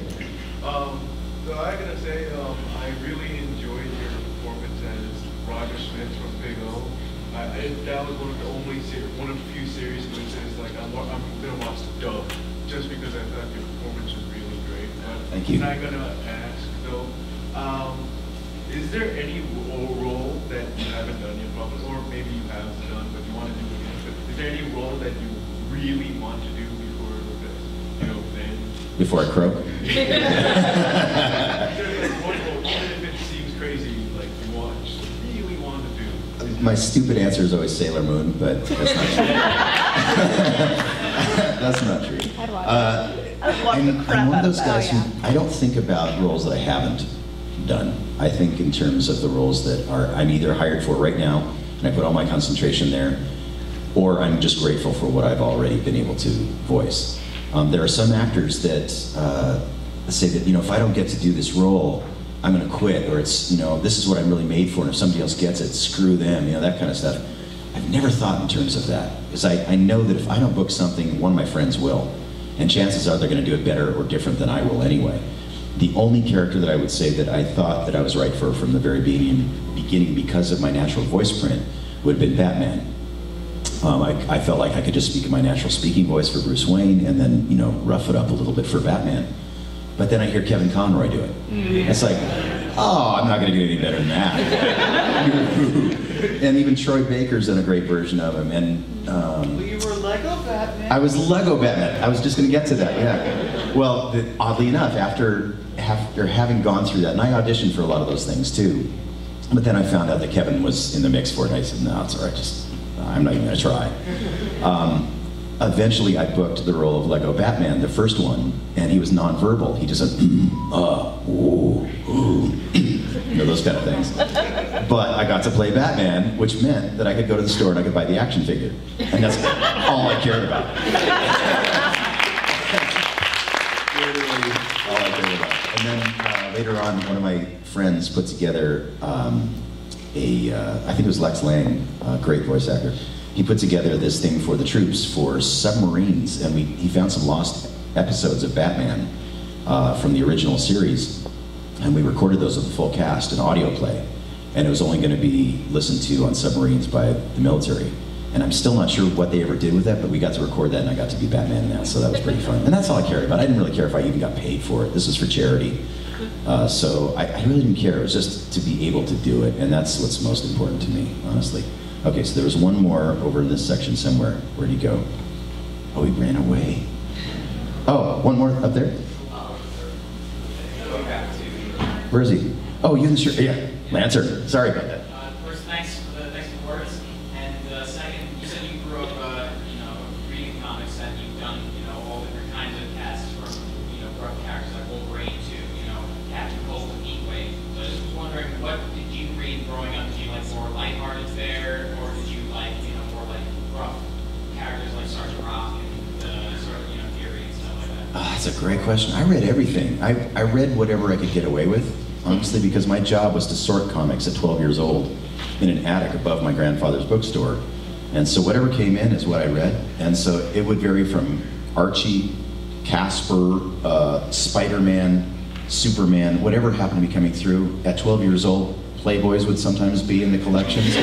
So I gotta say, I really enjoyed your performance as Roger Smith from Big O. That was one of the few series in which it's like I'm gonna watch the dub just because I thought your performance was really great. But
thank you.
I'm gonna ask though, is there any role that you haven't done yet, probably, or maybe you have done but you want to do again? But is there any role that you really want to do
before I croak?
There's one role, even if it seems crazy, like you really want to do.
My stupid answer is always Sailor Moon, but that's not true. That's not true. I'm one of those guys who I don't think about roles that I haven't done. I think in terms of the roles that I'm either hired for right now, and I put all my concentration there, or I'm just grateful for what I've already been able to voice. There are some actors that say that, if I don't get to do this role, I'm going to quit, or it's, this is what I'm really made for, and if somebody else gets it, screw them, that kind of stuff. I've never thought in terms of that, because I know that if I don't book something, one of my friends will, and chances are they're going to do it better or different than I will anyway. The only character that I would say that I thought that I was right for from the very beginning because of my natural voice print would have been Batman. I felt like I could just speak in my natural speaking voice for Bruce Wayne and then, rough it up a little bit for Batman. But then I hear Kevin Conroy do it. It's like, oh, I'm not going to do any better than that. And even Troy Baker's done a great version of him. And
you were Lego Batman.
I was Lego Batman. I was just going to get to that, yeah. Well, oddly enough, after having gone through that, and I auditioned for a lot of those things too, but then I found out that Kevin was in the mix for it, and I said, no, it's all right, I'm not even going to try. Eventually, I booked the role of Lego Batman, the first one, and he was nonverbal. He just said, ooh, those kind of things. But I got to play Batman, which meant that I could go to the store and I could buy the action figure. And that's all I cared about. Literally all I cared about. And then later on, one of my friends put together I think it was Lex Lang, a great voice actor. He put together this thing for the troops for submarines, and he found some lost episodes of Batman from the original series, and we recorded those with the full cast, an audio play, and it was only going to be listened to on submarines by the military. And I'm still not sure what they ever did with that, but we got to record that, and I got to be Batman in that, so that was pretty fun. And that's all I cared about. I didn't really care if I even got paid for it. This was for charity. So I really didn't care. It was just to be able to do it, and that's what's most important to me, honestly. Okay, so there was one more over in this section somewhere. Where'd he go? Oh, he ran away. Oh, one more up there? Where is he? Oh, you in the shirt? Yeah, Lancer. Sorry about that.
First, thanks for the words. And second, you said you grew up, reading comics, and you've done, all different kinds of casts from, rough characters like Wolverine to,
That's a great question. I read everything. I read whatever I could get away with, honestly, because my job was to sort comics at 12 years old in an attic above my grandfather's bookstore. And so whatever came in is what I read. And so it would vary from Archie, Casper, Spider-Man, Superman, whatever happened to be coming through. At 12 years old, Playboys would sometimes be in the collections.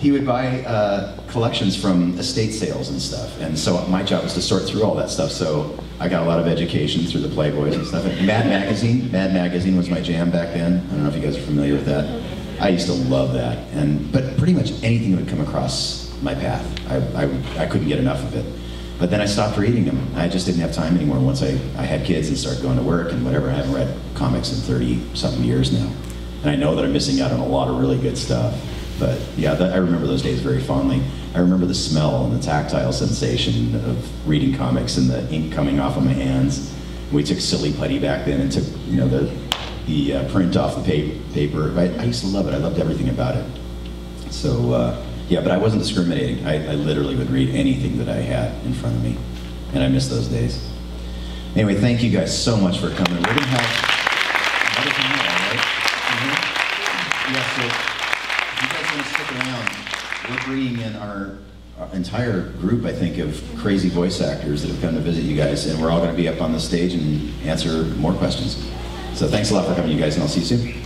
He would buy collections from estate sales and stuff. And so my job was to sort through all that stuff. So I got a lot of education through the Playboys and stuff. And Mad Magazine was my jam back then. I don't know if you guys are familiar with that. I used to love that. But pretty much anything that would come across my path, I couldn't get enough of it. But then I stopped reading them. I just didn't have time anymore once I had kids and started going to work and whatever. I haven't read comics in 30-something years now. And I know that I'm missing out on a lot of really good stuff. But yeah, I remember those days very fondly. I remember the smell and the tactile sensation of reading comics and the ink coming off of my hands. We took silly putty back then and took, you know, the print off the paper. I used to love it. I loved everything about it. So yeah, but I wasn't discriminating. I literally would read anything that I had in front of me, and I miss those days. Anyway, thank you guys so much for coming. We're gonna have another panel, all right? Yeah, so if you guys want to stick around, we're bringing in our entire group, I think, of crazy voice actors that have come to visit you guys, and we're all going to be up on the stage and answer more questions. So thanks a lot for coming, you guys, and I'll see you soon.